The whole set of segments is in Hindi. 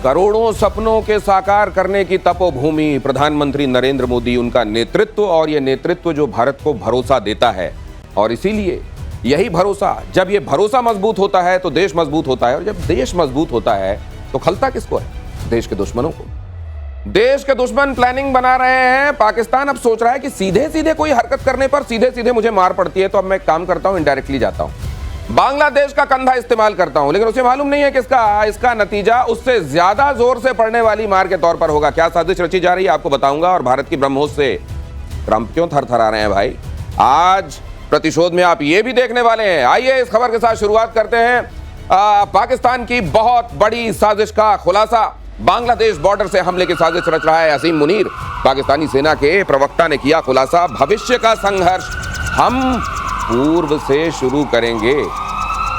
करोड़ों सपनों के साकार करने की तपोभूमि प्रधानमंत्री नरेंद्र मोदी, उनका नेतृत्व, और ये नेतृत्व जो भारत को भरोसा देता है। और इसीलिए यही भरोसा, जब ये भरोसा मजबूत होता है तो देश मजबूत होता है, और जब देश मजबूत होता है तो खलता किसको है? देश के दुश्मनों को। देश के दुश्मन प्लानिंग बना रहे हैं। पाकिस्तान अब सोच रहा है कि सीधे सीधे कोई हरकत करने पर सीधे सीधे मुझे मार पड़ती है, तो अब मैं एक काम करता हूं, इनडायरेक्टली जाता हूं, बांग्लादेश का कंधा इस्तेमाल करता हूं। लेकिन उसे मालूम नहीं है कि इसका नतीजा उससे ज्यादा जोर से पड़ने वाली मार के तौर पर होगा। क्या साजिश रची जा रही है आपको बताऊंगा। और भारत की ब्रह्मोस से ट्रंप क्यों थरथरा रहे हैं भाई, आज प्रतिशोध में आप ये भी देखने वाले हैं। आइए इस खबर के साथ शुरुआत करते हैं। पाकिस्तान की बहुत बड़ी साजिश का खुलासा। बांग्लादेश बॉर्डर से हमले की साजिश रच रहा है असीम मुनीर। पाकिस्तानी सेना के प्रवक्ता ने किया खुलासा, भविष्य का संघर्ष हम पूर्व से शुरू करेंगे।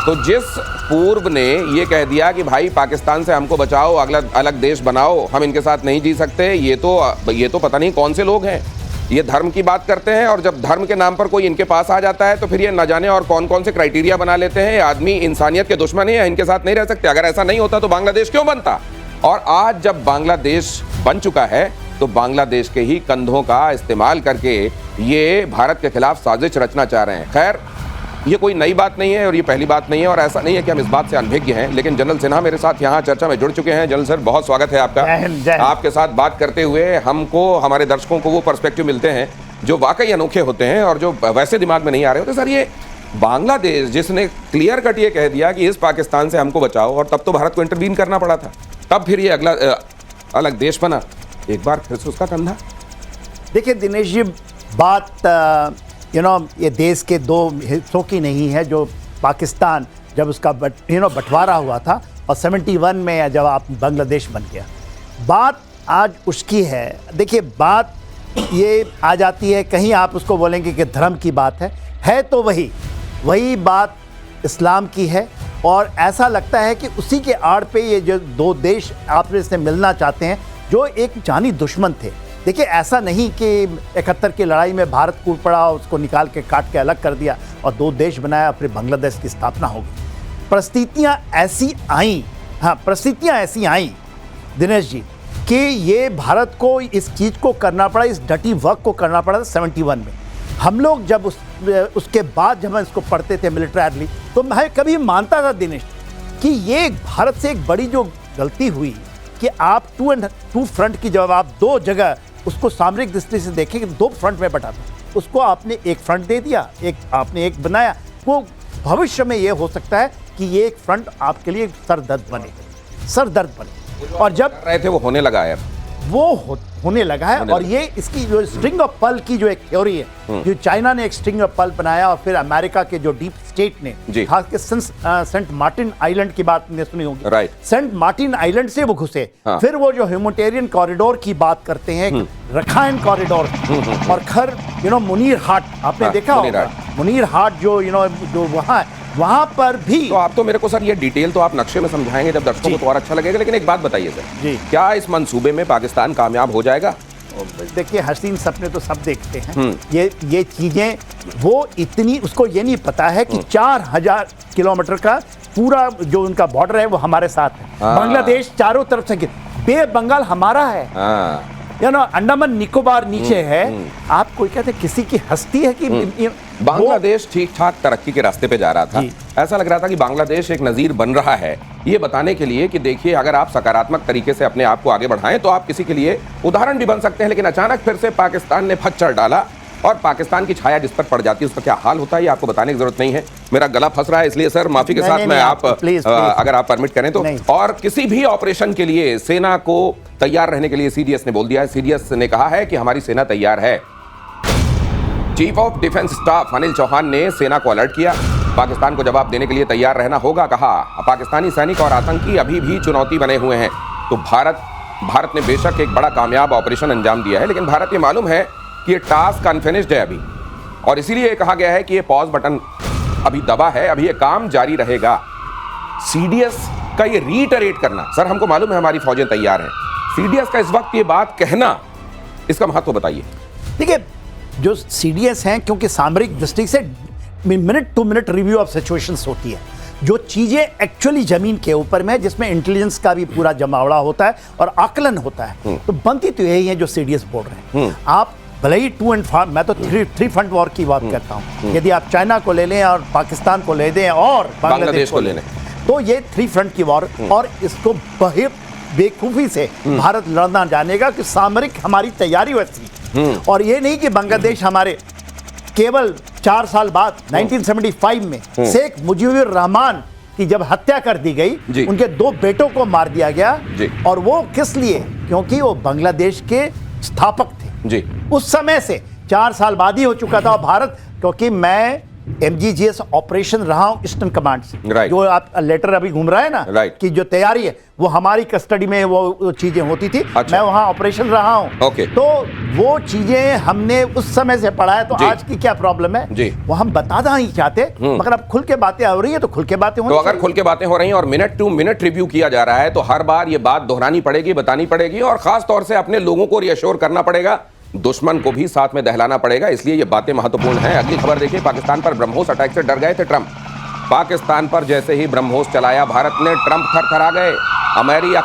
तो जिस पूर्व ने यह कह दिया कि भाई पाकिस्तान से हमको बचाओ, अलग देश बनाओ, हम इनके साथ नहीं जी सकते, ये तो पता नहीं कौन से लोग हैं। ये धर्म की बात करते हैं, और जब धर्म के नाम पर कोई इनके पास आ जाता है तो फिर ये न जाने और कौन कौन से क्राइटेरिया बना लेते हैं। आदमी इंसानियत के दुश्मन है, इनके साथ नहीं रह सकते। अगर ऐसा नहीं होता तो बांग्लादेश क्यों बनता? और आज जब बांग्लादेश बन चुका है तो बांग्लादेश के ही कंधों का इस्तेमाल करके ये भारत के खिलाफ साजिश रचना चाह रहे हैं। खैर, ये कोई नई बात नहीं है और ये पहली बात नहीं है, और ऐसा नहीं है कि हम इस बात से अनभिज्ञ हैं। लेकिन जनरल सिन्हा मेरे साथ यहाँ चर्चा में जुड़ चुके हैं। जनरल सर, बहुत स्वागत है आपका। आपके साथ बात करते हुए हमको, हमारे दर्शकों को वो पर्सपेक्टिव मिलते हैं जो वाकई अनोखे होते हैं और जो वैसे दिमाग में नहीं आ रहे होते। सर, ये बांग्लादेश जिसने क्लियर कट ये कह दिया कि इस पाकिस्तान से हमको बचाओ, और तब तो भारत को इंटरवीन करना पड़ा था, तब फिर ये अगला अलग देश बना, एक बार फिर से उसका कंधा। देखिए दिनेश जी, बात ये देश के दो हिस्सों की नहीं है। जो पाकिस्तान जब उसका बंटवारा हुआ था और 71 में जब आप बांग्लादेश बन गया, बात आज उसकी है। देखिए, बात ये आ जाती है, कहीं आप उसको बोलेंगे कि धर्म की बात है तो वही बात इस्लाम की है। और ऐसा लगता है कि उसी के आड़ पे ये जो दो देश आपस में मिलना चाहते हैं, जो एक जानी दुश्मन थे। देखिए, ऐसा नहीं कि 71 की लड़ाई में भारत कूद पड़ा, उसको निकाल के काट के अलग कर दिया और दो देश बनाया, फिर बांग्लादेश की स्थापना हो गई। परिस्थितियाँ ऐसी आई दिनेश जी कि ये भारत को इस चीज़ को करना पड़ा, इस डटी वर्क को करना पड़ा था 71 में। हम लोग जब उसके बाद जब हम इसको पढ़ते थे मिलिट्रली, तो मैं कभी मानता था दिनेश कि ये भारत से एक बड़ी जो गलती हुई कि आप टू फ्रंट की, जब आप दो जगह उसको सामरिक दृष्टि से देखें कि दो फ्रंट में बटा था, उसको आपने एक फ्रंट दे दिया, आपने एक बनाया। वो भविष्य में ये हो सकता है कि ये एक फ्रंट आपके लिए सरदर्द बने। और जब रहे थे वो होने लगा है, होने लगा है। और ये इसकी जो स्ट्रिंग ऑफ पर्ल की जो एक थ्योरी है, जो चाइना ने एक स्ट्रिंग ऑफ पर्ल बनाया, और फिर अमेरिका के जो डीप स्टेट ने, खासकर सेंट मार्टिन आइलैंड की बात ने सुनी होगी, सेंट मार्टिन आइलैंड से वो घुसे। फिर वो जो ह्यूमैनिटेरियन कॉरिडोर की बात करते हैं, रखाइन कॉरिडोर, और खर मुनीर हाट आपने देखा होगा, मुनीर हाट जो वहां पर भी। तो आप तो मेरे को सर ये डिटेल तो आप नक्शे में समझाएंगे जब दर्शकों को तो और अच्छा लगेगा। लेकिन एक बात बताइए सर, क्या इस मंसूबे में पाकिस्तान कामयाब हो जाएगा? देखिए, हसीन सपने तो सब देखते हैं। ये चीजें वो इतनी, उसको ये नहीं पता है कि 4000 किलोमीटर का पूरा जो उनका बॉर्डर है वो हमारे साथ है। बांग्लादेश चारों तरफ से, बे बंगाल हमारा है, अंडमान निकोबार नीचे है। आप कोई कहते किसी की हस्ती है कि बांग्लादेश ठीक ठाक तरक्की के रास्ते पे जा रहा था। ऐसा लग रहा था कि बांग्लादेश एक नजीर बन रहा है, ये बताने के लिए कि देखिए, अगर आप सकारात्मक तरीके से अपने आप को आगे बढ़ाएं तो आप किसी के लिए उदाहरण भी बन सकते हैं। लेकिन अचानक फिर से पाकिस्तान ने फच्चर डाला, और पाकिस्तान की छाया जिस पर पड़ जाती है उसका क्या हाल होता है ये आपको बताने की जरूरत नहीं है। मेरा गला फंस रहा है, इसलिए सर माफी के साथ मैं आप अगर आप परमिट करें तो। और किसी भी ऑपरेशन के लिए सेना को तैयार रहने के लिए सीडीएस ने बोल दिया है। सीडीएस ने कहा है कि हमारी सेना तैयार है। Chief of defence staff Anil Chauhan ने सेना को अलर्ट किया, पाकिस्तान को जवाब देने के लिए तैयार रहना होगा। कहा, पाकिस्तानी सैनिक और आतंकी अभी भी चुनौती बने हुए हैं। तो भारत ने बेशक एक बड़ा कामयाब ऑपरेशन अंजाम दिया है, लेकिन भारत ये मालूम है कि ये टास्क अनफिनिश्ड है अभी, और इसीलिए कहा गया है कि ये पॉज बटन अभी दबा है, अभी ये काम जारी रहेगा। सीडीएस का ये रीटरेट करना, सर हमको मालूम है हमारी फौजें तैयार हैं, सीडीएस का इस वक्त ये बात कहना, इसका महत्व बताइए। देखिए, जो सीडीएस हैं, क्योंकि सामरिक दृष्टि से minute to minute review of situations होती है, जो चीजें एक्चुअली जमीन के ऊपर में है, जिसमें इंटेलिजेंस का भी पूरा जमावड़ा होता है और आकलन होता है, तो बनती तो यही है जो सीडीएस बोल रहे हैं। आप भले ही मैं तो थ्री फ्रंट वॉर की बात करता हूँ। यदि आप चाइना को ले लें और पाकिस्तान को ले दें और बांग्लादेश को ले लें, तो ये थ्री फ्रंट की वॉर, और इसको बेवकूफी से भारत लड़ना जानेगा कि सामरिक हमारी तैयारी वैसी, और ये नहीं कि बांग्लादेश हमारे केवल 4 साल बाद 1975 में शेख मुजीबुर रहमान की जब हत्या कर दी गई, उनके 2 बेटों को मार दिया गया, और वो किस लिए? क्योंकि वो बांग्लादेश के स्थापक थे जी। उस समय से 4 साल बाद ही हो चुका था। भारत, क्योंकि मैं MGGS ऑपरेशन रहा हूं ईस्टर्न कमांड से, जो आप लेटर अभी घूम रहा है ना, कि जो तैयारी है वो हमारी कस्टडी में वो चीजें होती थी। मैं वहां ऑपरेशन रहा हूं, तो वो चीजें हमने उस समय से पढ़ा है। तो आज की क्या प्रॉब्लम है वो हम बताना ही चाहते, मगर अब खुल के बातें हो रही है तो खुल के बातें तो अगर खुल के बातें हो रही हैं और मिनट टू मिनट रिव्यू किया जा रहा है, तो हर बार ये बात दोहरानी पड़ेगी, बतानी पड़ेगी, और खास तौर से अपने लोगों को रिएश्योर करना पड़ेगा, दुश्मन को भी साथ में दहलाना पड़ेगा। इसलिए ये बातें महत्वपूर्ण हैं। अगली खबर देखिए, पाकिस्तान पर ब्रह्मोस अटैक से डर गए थे ट्रंप। पाकिस्तान पर जैसे ही ब्रह्मोस चलाया भारत ने, ट्रंप थरथरा गए। अमेरिकी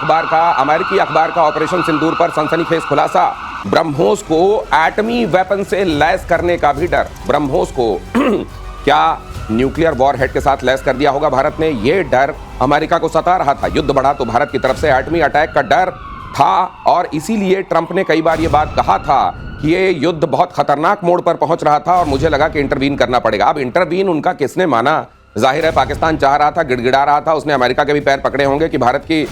अखबार का ऑपरेशन सिंदूर पर सनसनीखेज खुलासा, ब्रह्मोस को एटमी वेपन से लैस करने का भी डर। ब्रह्मोस को क्या न्यूक्लियर वॉरहेड के साथ लैस कर दिया होगा भारत ने? ये डर अमेरिका को सता रहा था। युद्ध बढ़ा तो भारत की तरफ से एटमी अटैक का डर था, और इसीलिए ट्रंप ने कई बार ये बात कहा था कि ये युद्ध बहुत खतरनाक मोड़ पर पहुंच रहा था और मुझे लगा कि इंटरवीन करना पड़ेगा। अब इंटरवीन उनका किसने माना? जाहिर है पाकिस्तान चाह रहा था, गिड़गिड़ा रहा था, उसने अमेरिका के भी पैर पकड़े होंगे कि भारत की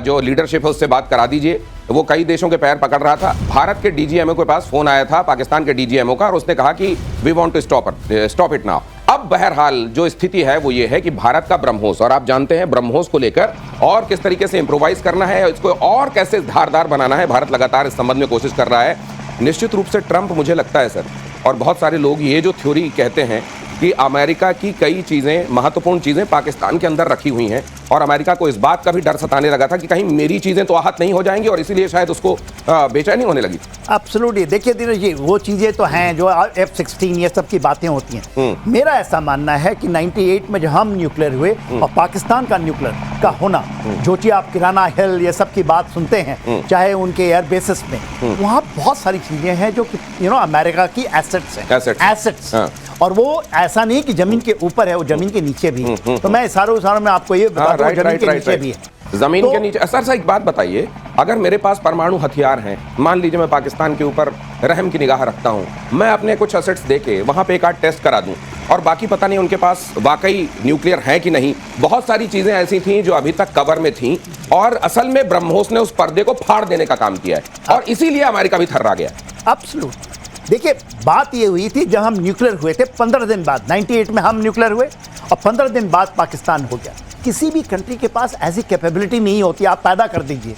जो लीडरशिप है उससे बात करा दीजिए। वो कई देशों के पैर पकड़ रहा था। भारत के डीजीएमओ के पास फोन आया था पाकिस्तान के डीजीएमओ का, और उसने कहा कि we want to stop it now. अब बहरहाल जो स्थिति है वो ये है कि भारत का ब्रह्मोस, और आप जानते हैं ब्रह्मोस को लेकर और किस तरीके से इंप्रोवाइज करना है, इसको और कैसे धारदार बनाना है, भारत लगातार इस संबंध में कोशिश कर रहा है। निश्चित रूप से ट्रंप, मुझे लगता है सर, और बहुत सारे लोग ये जो थ्योरी कहते हैं कि अमेरिका की कई चीज़ें, महत्वपूर्ण चीज़ें पाकिस्तान के अंदर रखी हुई हैं, और अमेरिका को इस बात का भी डर सताने लगा था कि कहीं मेरी चीज़ें तो आहत नहीं हो जाएंगी, और इसीलिए शायद उसको बेचैनी होने लगी। एब्सोल्युटली। देखिए दिनेश जी, वो चीज़ें तो हैं जो F-16 ये सब की बातें होती हैं। मेरा ऐसा मानना है कि 98 में जब हम न्यूक्लियर हुए और पाकिस्तान का न्यूक्लियर का होना, जो चीज़ आप किराना हिल ये सब की बात सुनते हैं, चाहे उनके एयर बेसिस में, वहाँ बहुत सारी चीज़ें हैं जो अमेरिका की एसेट्स हैं, एसेट्स। और वो ऐसा नहीं कि जमीन के ऊपर है, वो जमीन के नीचे भी है। तो मैं इशारों में आपको ये बता दूं, जमीन के नीचे भी है। जमीन के नीचे। सर एक बात बताइए, अगर मेरे पास परमाणु हथियार हैं, मान लीजिए मैं पाकिस्तान के ऊपर रहम की निगाह रखता हूं, मैं अपने कुछ असेट्स देके वहां पे एक आध टेस्ट करा दूं, और बाकी पता नहीं उनके पास वाकई न्यूक्लियर है कि नहीं। बहुत सारी चीजें ऐसी थीं जो अभी तक कवर में थीं, और असल में ब्रह्मोस ने उस पर्दे को फाड़ देने का काम किया है, और इसीलिए अमेरिका भी थर्रा गया। एब्सोल्युटली। देखिए बात ये हुई थी जब हम न्यूक्लियर हुए थे, 15 दिन बाद, 98 में हम न्यूक्लियर हुए और 15 दिन बाद पाकिस्तान हो गया। किसी भी कंट्री के पास ऐसी कैपेबिलिटी नहीं होती, आप पैदा कर दीजिए।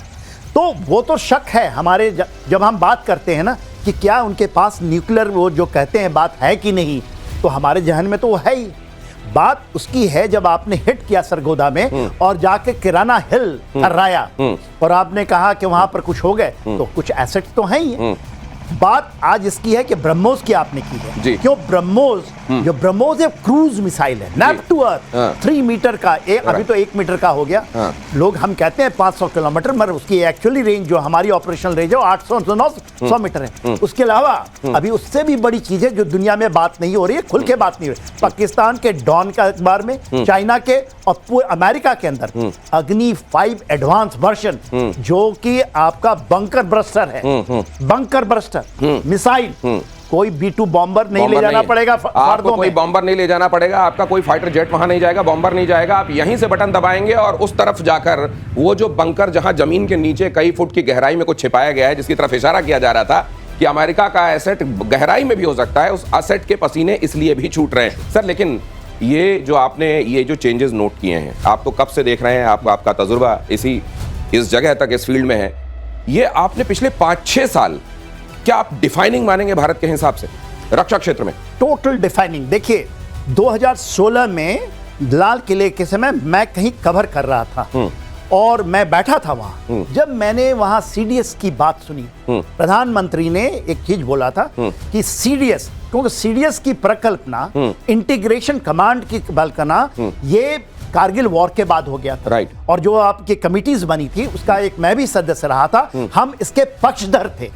तो वो तो शक है हमारे, जब हम बात करते हैं ना कि क्या उनके पास न्यूक्लियर, वो जो कहते हैं बात है कि नहीं, तो हमारे जहन में तो वो है ही। बात उसकी है जब आपने हिट किया सरगोदा में और जाके किराना हिल हर्राया, और आपने कहा कि वहां पर कुछ हो गए, तो कुछ एसेट्स तो हैं ही। बात आज इसकी है कि ब्रह्मोस की आपने की है। क्यों ब्रह्मोस? जो ब्रह्मोस एक क्रूज मिसाइल है, नैप टू अर्थ, 3 मीटर का, अभी तो 1 मीटर का हो गया। लोग हम कहते हैं 500 किलोमीटर, मगर उसकी एक्चुअली रेंज जो हमारी ऑपरेशनल रेंज है 800-900 मीटर है। उसके अलावा अभी उससे भी बड़ी चीजें जो दुनिया में बात नहीं हो रही है, खुल के बात नहीं हो रही। पाकिस्तान के डॉन का अखबार में, चाइना के और पूरे अमेरिका के अंदर अग्नि 5 एडवांस वर्जन, जो कि आपका बंकर ब्रस्टर है, बंकर ब्रस्टर मिसाइल। कोई B-2 बॉम्बर नहीं ले जाना पड़ेगा, आपको कोई बॉम्बर नहीं ले जाना पड़ेगा, आपका कोई फाइटर जेट वहां नहीं जाएगा, बॉम्बर नहीं जाएगा। आप यहीं से बटन दबाएंगे और उस तरफ जाकर वो जो बंकर, जहां जमीन के नीचे कई फुट की गहराई में कुछ छिपाया गया है, जिसकी तरफ इशारा किया जा रहा था कि अमेरिका का एसेट गहराई में भी हो सकता है, उस एसेट के पसीने इसलिए भी छूट रहे हैं। सर लेकिन ये जो आपने ये जो चेंजेस नोट किए हैं, आप तो कब से देख रहे हैं, आपका तजुर्बा इस जगह तक, इस फील्ड में है, ये आपने पिछले 5-6 साल, क्या आप डिफाइनिंग मानेंगे भारत के हिसाब से रक्षा क्षेत्र में? Total defining. देखिए 2016 में लाल किले के समय मैं कहीं कवर कर रहा था और मैं बैठा था वहां। जब मैंने वहां सीडीएस की बात सुनी, प्रधानमंत्री ने एक चीज बोला था कि सीडीएस, क्योंकि सीडीएस की प्रकल्पना, इंटीग्रेशन कमांड की कल्पना, ये कारगिल वॉर के बाद हो गया था। राइट। और जो आपकी कमिटीज बनी थी उसका एक मैं भी सदस्य रहा था, हम इसके पक्षधर थे।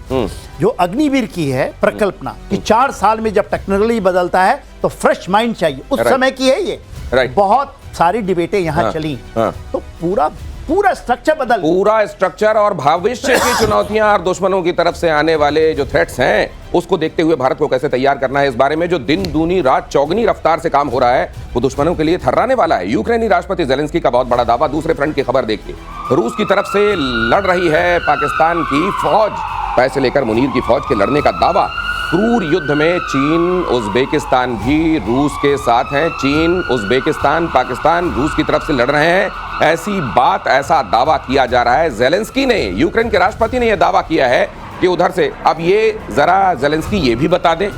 जो अग्निवीर की है परिकल्पना कि 4 साल में जब टेक्नोलॉजी बदलता है तो फ्रेश माइंड चाहिए, उस समय की है ये। बहुत सारी डिबेटें यहाँ चली, तो पूरा स्ट्रक्चर पूरा स्ट्रक्चर और भविष्य की चुनौतियां और दुश्मनों की तरफ से आने वाले जो थ्रेट्स हैं उसको देखते हुए भारत को कैसे तैयार करना है, इस बारे में जो दिन दूनी रात चौगनी रफ्तार से काम हो रहा है वो दुश्मनों के लिए थर्राने वाला है। यूक्रेनी राष्ट्रपति जेलेंस्की का बहुत बड़ा दावा। दूसरे फ्रंट की खबर देखिए, रूस की तरफ से लड़ रही है पाकिस्तान की फौज, पैसे लेकर मुनीर की फौज के लड़ने का दावा। क्रूर युद्ध में चीन उज्बेकिस्तान भी रूस के साथ हैं। चीन उज्बेकिस्तान पाकिस्तान रूस की तरफ से लड़ रहे हैं, ऐसी बात ऐसा दावा किया जा रहा है। जेलेंस्की ने, यूक्रेन के राष्ट्रपति ने यह दावा किया है कि उधर से, अब ये जरा जेलेंस्की ये भी बता दें,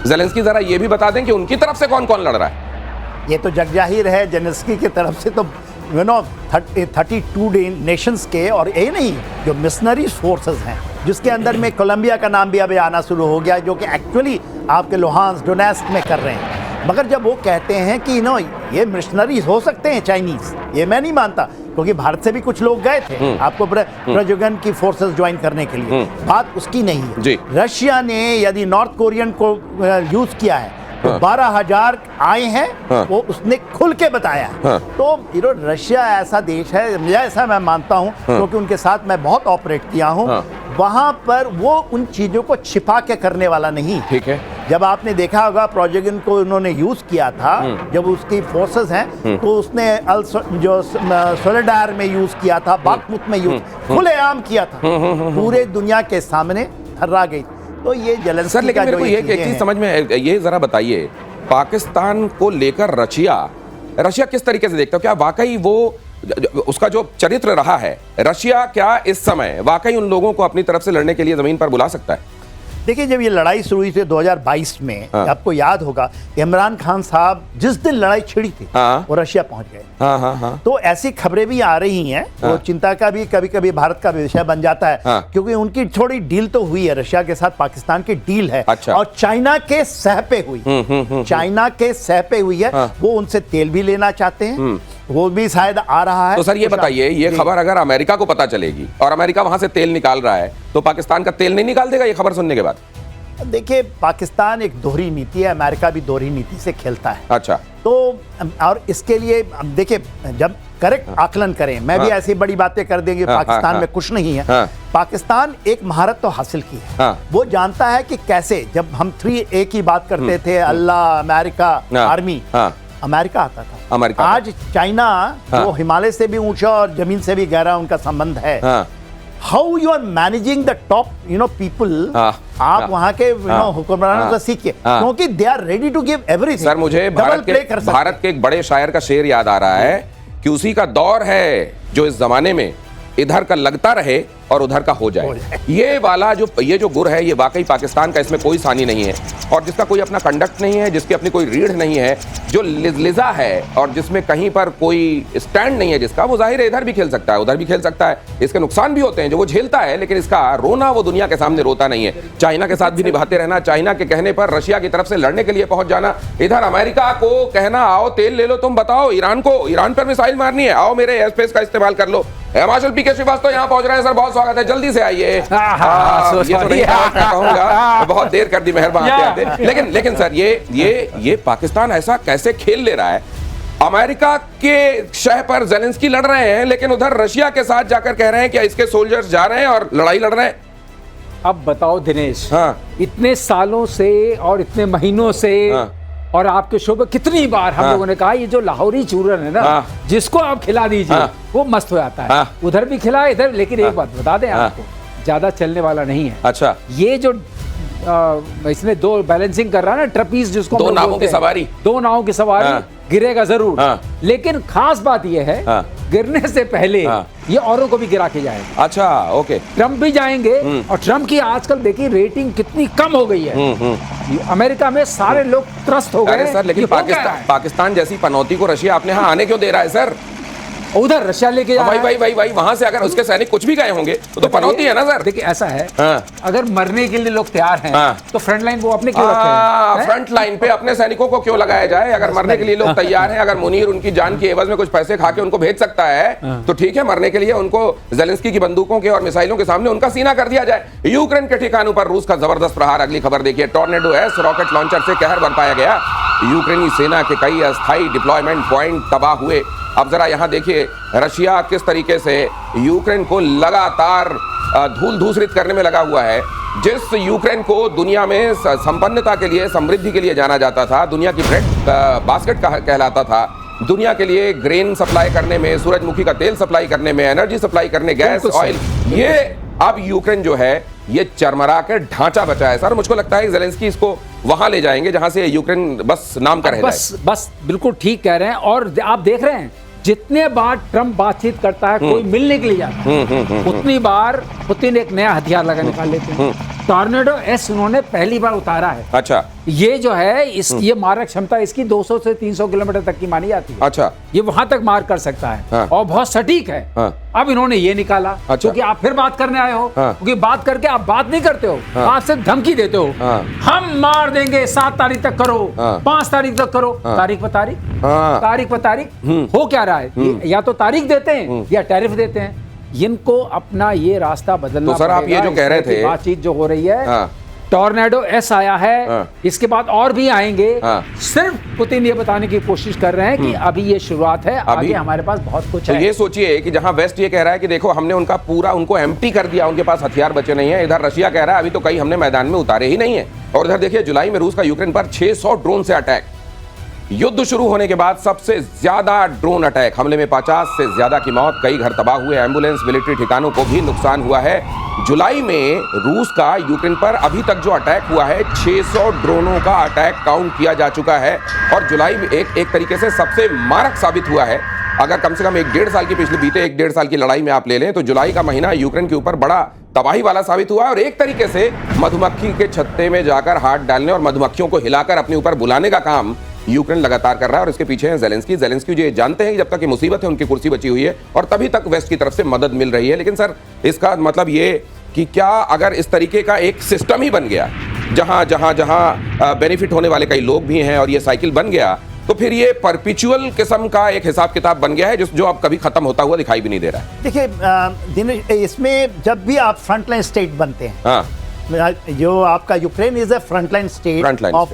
जेलेंस्की जरा ये भी बता दें कि उनकी तरफ से कौन कौन लड़ रहा है। ये तो जग जाहिर है, जेलेंस्की की तरफ से तो 32 नेशंस के, और ये नहीं जो मिशनरीज फोर्सेस हैं जिसके अंदर में कोलंबिया का नाम भी अभी आना शुरू हो गया, जो कि एक्चुअली आपके लुहांस डोनेस्क में कर रहे हैं। मगर जब वो कहते हैं कि ये मिशनरीज हो सकते हैं चाइनीज, ये मैं नहीं मानता, क्योंकि भारत से भी कुछ लोग गए थे आपको प्रजोगन की फोर्सेस ज्वाइन करने के लिए। बात उसकी नहीं है। रशिया ने यदि नॉर्थ कोरियन को यूज किया है तो 12,000 आए हैं, वो उसने खुल के बताया। तो रशिया ऐसा देश है, ऐसा मैं मानता हूं, क्योंकि उनके साथ मैं बहुत ऑपरेट किया हूं, वहां पर वो उन चीजों को छिपा के करने वाला नहीं। ठीक है। जब आपने देखा होगा प्रोजेगन को उन्होंने यूज किया था, जब उसकी फोर्सेस हैं, तो उसने जो सोलेडार में यूज किया था, बाखमुत में यूज खुलेआम किया था, पूरे दुनिया के सामने थर्रा गई। तो ये जेलेंस्की सर, लेकिन मेरे को एक चीज समझ में, ये जरा बताइए, पाकिस्तान को लेकर रशिया किस तरीके से देखता है? क्या वाकई वो उसका जो चरित्र रहा है, रशिया क्या इस समय वाकई उन लोगों को अपनी तरफ से लड़ने के लिए जमीन पर बुला सकता है? देखिए, जब ये लड़ाई शुरू हुई थी 2022 में, आपको याद होगा इमरान खान साहब जिस दिन लड़ाई छिड़ी थी वो रशिया पहुंच गए। तो ऐसी खबरें भी आ रही हैं, वो चिंता का भी कभी कभी भारत का विषय बन जाता है, क्योंकि उनकी थोड़ी डील तो हुई है, रशिया के साथ पाकिस्तान की डील है। अच्छा। और चाइना के सह पे हुई, चाइना के सह पे हुई है। वो उनसे तेल भी लेना चाहते हैं, वो भी शायद आ रहा है। तो सर ये बताइए, ये खबर अगर अमेरिका को पता चलेगी और अमेरिका वहां से तेल निकाल रहा है, तो पाकिस्तान का तेल नहीं निकाल देगा ये खबर सुनने के बाद? देखिए, पाकिस्तान एक दोहरी नीति है, अमेरिका भी दोहरी नीति से खेलता है। अच्छा। तो और इसके लिए देखिए, जब करेक्ट आकलन करें, मैं भी ऐसी बड़ी बातें कर देंगे पाकिस्तान में कुछ नहीं है। पाकिस्तान एक महारत तो हासिल की है, वो जानता है कि कैसे, जब हम 3A की बात करते थे, अल्लाह, अमेरिका, आर्मी, अमेरिका आता था। आज चाइना जो हिमालय से भी ऊंचा और जमीन से भी गहरा उनका संबंध है। How you are managing the top people, आप वहां के हुक्मरानों से सीखिए, क्योंकि they are ready to give everything. Sir, मुझे भारत के एक बड़े शायर का शेर याद आ रहा है कि उसी का दौर है जो इस जमाने में इधर का लगता रहे और उधर का हो जाए। ये वाला ये जो गुर है, ये वाकई पाकिस्तान का, इसमें कोई सानी नहीं है, और जिसका कोई अपना कंडक्ट नहीं है, जिसकी अपनी कोई रीढ़ नहीं है, जो लिजा है और जिसमें कहीं पर कोई स्टैंड नहीं है, जिसका, वो जाहिर है इधर भी खेल सकता है, उधर भी खेल सकता है। इसके नुकसान भी होते हैं जो वो झेलता है, लेकिन इसका रोना वो दुनिया के सामने रोता नहीं है। चाइना के साथ भी निभाते रहना, चाइना के कहने पर रशिया की तरफ से लड़ने के लिए पहुंच जाना, इधर अमेरिका को कहना आओ तेल ले लो, तुम बताओ ईरान पर मिसाइल मारनी है, आओ मेरे एयर स्पेस का इस्तेमाल कर लो। हिमाचल पी के श्रीवास्तव यहाँ पहुंच रहे हैं। सर, बहुत स्वागत है, जल्दी से आइए। ये तो नहीं कहूंगा, बहुत देर कर दी, मेहरबान आते आते। लेकिन सर, ये पाकिस्तान ऐसा कैसे खेल ले रहा है? अमेरिका के शह पर जेलेंस्की लड़ रहे हैं, लेकिन उधर रशिया के साथ जाकर कह रहे हैं कि इसके सोल्जर्स जा रहे हैं और लड़ाई लड़ रहे हैं। अब बताओ दिनेश, इतने सालों से और इतने महीनों से, और आपके शो पे कितनी बार हम लोगों ने कहा, ये जो लाहौरी चूरन है ना, जिसको आप खिला दीजिए वो मस्त हो जाता है। उधर भी खिला, इधर, लेकिन एक बात बता दें आपको, ज्यादा चलने वाला नहीं है। अच्छा। ये जो इसने दो बैलेंसिंग कर रहा है ना, ट्रपीज जिसको दो नावों की सवारी, गिरेगा जरूर, लेकिन खास बात यह है, गिरने से पहले ये औरों को भी गिरा के जाएगा। अच्छा, ओके। ट्रम्प भी जाएंगे, और ट्रम्प की आजकल देखिए रेटिंग कितनी कम हो गई है। अमेरिका में सारे लोग त्रस्त हो गए। सर, लेकिन पाकिस्तान जैसी पनौती को रशिया अपने यहाँ आने क्यों दे रहा है सर? उधर रशिया लेके जा रहा है। भाई वहां से अगर उसके सैनिक कुछ भी गए होंगे तो पनौती है ना सर। देखिए ऐसा है, हाँ। अगर मरने के लिए लोग तैयार हैं, हाँ। तो फ्रंट लाइन वो अपने क्यों रखे हैं? फ्रंट लाइन पे अपने सैनिकों को क्यों लगाया जाए? अगर मरने के लिए लोग तैयार हैं, अगर मुनीर उनकी जान की एवज में कुछ पैसे खा के उनको भेज सकता है तो ठीक है, मरने के लिए उनको जेलेंस्की की बंदूकों के और मिसाइलों के सामने उनका सीना कर दिया जाए। यूक्रेन के ठिकानों पर रूस का जबरदस्त प्रहार। अगली खबर देखिए, टॉर्नेडो एस रॉकेट लॉन्चर से कहर बरपाया गया। यूक्रेनी सेना के कई अस्थायी डिप्लॉयमेंट पॉइंट तबाह हुए। अब जरा यहां देखिए रशिया किस तरीके से यूक्रेन को लगातार धूल धूसरित करने में लगा हुआ है। जिस यूक्रेन को दुनिया में संपन्नता के लिए, समृद्धि के लिए जाना जाता था, दुनिया की ब्रेड बास्केट कहलाता था, दुनिया के लिए ग्रेन सप्लाई करने में, सूरजमुखी का तेल सप्लाई करने में, एनर्जी सप्लाई करने, गैस, ऑयल, ये अब यूक्रेन जो है ये चरमरा के ढांचा बचा है। सर मुझको लगता है जेलेंस्की इसको वहां ले जाएंगे जहां से यूक्रेन बस नाम का रह जाए। बस बिल्कुल ठीक कह रहे हैं। और आप देख रहे हैं जितने बार ट्रंप बातचीत करता है, कोई मिलने के लिए जाता है, उतनी बार पुतिन एक नया हथियार लगा निकाल लेते हैं। टॉर्नेडो एस उन्होंने पहली बार उतारा है। अच्छा, ये जो है ये मारक क्षमता इसकी 200 से 300 किलोमीटर तक की मानी जाती है। अच्छा, ये वहां तक मार कर सकता है। हाँ। और बहुत सटीक है। हाँ। अब इन्होंने ये निकाला। अच्छा। क्योंकि आप फिर बात करने आए हो। हाँ। क्योंकि बात करके आप बात नहीं करते हो। हाँ। आप सिर्फ धमकी देते हो। हाँ। हम मार देंगे, 7 तारीख तक करो, हाँ। 5 तारीख तक करो। हाँ। तारीख पर तारीख, हाँ। तारीख पर तारीख हो क्या रहा है? या तो तारीख देते हैं या टैरिफ देते हैं। इनको अपना ये रास्ता बदलना। तो सर आप ये जो कह रहे थे, बातचीत जो हो रही है, हाँ। टॉर्नेडो एस आया है। हाँ। इसके बाद और भी आएंगे। हाँ। सिर्फ पुतिन ये बताने की कोशिश कर रहे हैं कि अभी ये शुरुआत है, आगे हमारे पास बहुत कुछ तो है। ये सोचिए कि जहां वेस्ट ये कह रहा है कि देखो हमने उनका पूरा उनको एम्प्टी कर दिया, उनके पास हथियार बचे नहीं है, इधर रशिया कह रहा है अभी तो कई हमने मैदान में उतारे ही नहीं है। और इधर देखिए जुलाई में रूस का यूक्रेन पर 600 ड्रोन से अटैक। युद्ध शुरू होने के बाद सबसे ज्यादा ड्रोन अटैक, हमले में 50 से ज्यादा की मौत, कई घर तबाह हुए, एम्बुलेंस, मिलिट्री ठिकानों को भी नुकसान हुआ है। जुलाई में रूस का यूक्रेन पर अभी तक जो अटैक हुआ है, 600 ड्रोनों का अटैक काउंट किया जा चुका है। और जुलाई में एक तरीके से सबसे मारक साबित हुआ है। अगर कम से कम 1-1.5 साल की बीते 1-1.5 साल की लड़ाई में आप ले लें तो जुलाई का महीना यूक्रेन के ऊपर बड़ा तबाही वाला साबित हुआ। और एक तरीके से मधुमक्खी के छत्ते में जाकर हाथ डालने और मधुमक्खियों को हिलाकर अपने ऊपर बुलाने का काम यूक्रेन लगातार कर रहा है। और इसके पीछे है जेलेंस्की जो ये जानते हैं कि जब तक ये मुसीबत है उनकी कुर्सी बची हुई है और तभी तक वेस्ट की तरफ से मदद मिल रही है। लेकिन सर इसका मतलब ये कि क्या अगर इस तरीके का एक सिस्टम ही बन गया जहां बेनिफिट होने वाले कई लोग भी हैं और ये साइकिल बन गया, तो फिर ये परपिचुअल किस्म का एक हिसाब किताब बन गया है जो अब कभी खत्म होता हुआ दिखाई भी नहीं दे रहा है। देखिए दिनेश, इसमें जब भी आप फ्रंटलाइन स्टेट बनते हैं, हाँ, जो आपका Ukraine is a frontline state of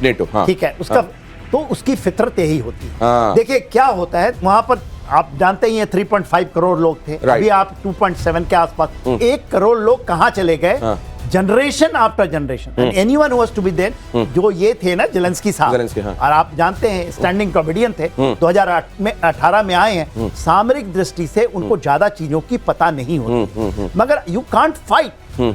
NATO, हाँ, ठीक है, उसका तो उसकी फितरत यही होती है। हाँ। देखिए क्या होता है वहां पर, आप जानते ही हैं 3.5 करोड़ लोग थे, अभी आप 2.7 के आसपास, 1 करोड़ लोग कहां चले गए? हाँ। Generation after generation, anyone who was to be there, जो ये थे ना जेलेंस्की साहब, हाँ। और आप जानते हैं स्टैंडिंग कॉमेडियन थे, 2018 में आए हैं। सामरिक दृष्टि से उनको ज्यादा चीजों की पता नहीं होती, मगर यू कांट फाइट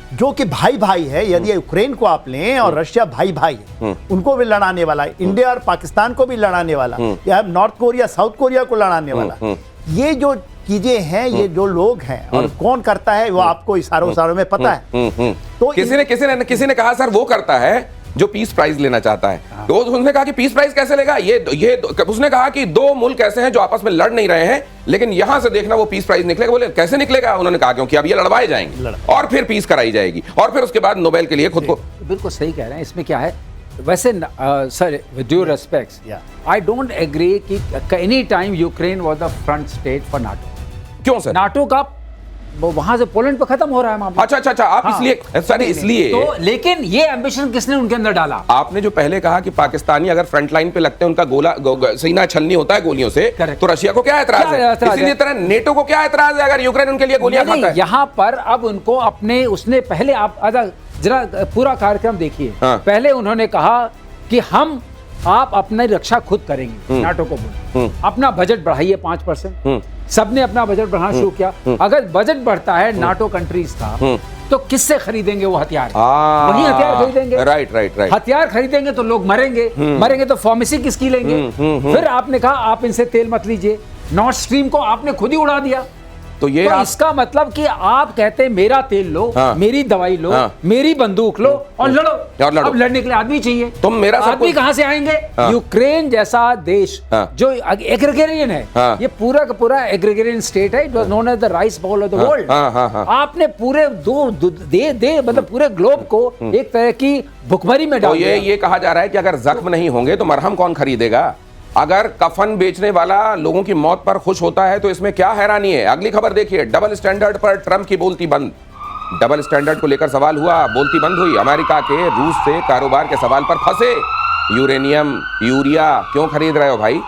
जो कि भाई भाई है। यदि यूक्रेन को आप लें और रशिया भाई भाई है, उनको भी लड़ाने वाला है, इंडिया और पाकिस्तान को भी लड़ाने वाला, या नॉर्थ कोरिया साउथ कोरिया को लड़ाने वाला, ये जो चीजें हैं, ये जो लोग हैं, और कौन करता है वो आपको इशारों में पता है। तो किसी ने कहा सर वो करता है जो पीस प्राइज लेना चाहता है। तो उसने कहा कि पीस प्राइज कैसे लेगा? उसने कहा कि 2 मुल्क ऐसे हैं जो आपस में लड़ नहीं रहे हैं, लेकिन यहां से देखना वो पीस प्राइज निकलेगा। बोले कैसे निकलेगा? उन्होंने कहा क्योंकि अब ये लड़वाए जाएंगे और फिर पीस कराई जाएगी और फिर उसके बाद नोबेल के लिए खुद को। बिल्कुल सही कह रहे हैं। इसमें क्या है वैसे sir, with due respects, I don't agree कि any time Ukraine was the front state for NATO. क्यों सर? नाटो का वहां से पोलैंड पे खत्म हो रहा है मामला। अच्छा, आप हाँ, इसलिए सर इसलिए तो, लेकिन ये एम्बिशन किसने उनके अंदर डाला? आपने जो पहले कहा कि पाकिस्तानी अगर फ्रंट लाइन पे लगते हैं उनका सीना छलनी होता है गोलियों से, तो रशिया को क्या एतराज है? इसीलिए तरह नेटो को क्या एतराज है अगर यूक्रेन उनके लिए गोलियां खाता है? यहाँ पर अब उनको अपने उसने पहले आप जरा पूरा कार्यक्रम देखिए। हाँ। पहले उन्होंने कहा कि आप अपनी रक्षा खुद करेंगे। नाटो को बोले अपना बजट बढ़ाइए 5%। सबने अपना बजट बढ़ाना शुरू किया। अगर बजट बढ़ता है नाटो कंट्रीज का, तो किससे खरीदेंगे वो हथियार? वही हथियार खरीदेंगे। राइट। हथियार खरीदेंगे तो लोग मरेंगे तो फार्मेसी किसकी लेंगे? फिर आपने कहा आप इनसे तेल मत लीजिए। नॉर्थ स्ट्रीम को आपने खुद ही उड़ा दिया। तो ये इसका मतलब कि आप कहते हैं मेरा तेल लो, हाँ, मेरी दवाई लो, हाँ, मेरी बंदूक लो और लड़ो। अब लड़ने के लिए आदमी चाहिए, तुम मेरा सब आदमी कहां से आएंगे? हाँ, यूक्रेन जैसा देश हाँ, जो एग्रीगेरियन है, हाँ, ये पूरा का पूरा एग्रीगेरियन स्टेट है, it was known as the rice bowl of the world. आपने पूरे मतलब पूरे ग्लोब को एक तरह की भुखमरी में डाल दिया। ये कहा जा रहा है कि अगर जख्म नहीं होंगे तो मरहम कौन खरीदेगा? अगर कफन बेचने वाला लोगों की मौत पर खुश होता है तो इसमें क्या हैरानी है? अगली खबर देखिए, डबल स्टैंडर्ड पर ट्रंप की बोलती बंद। डबल स्टैंडर्ड को लेकर सवाल हुआ, बोलती बंद हुई। अमेरिका के रूस से कारोबार के सवाल पर फंसे। यूरेनियम, यूरिया क्यों खरीद रहे हो भाई?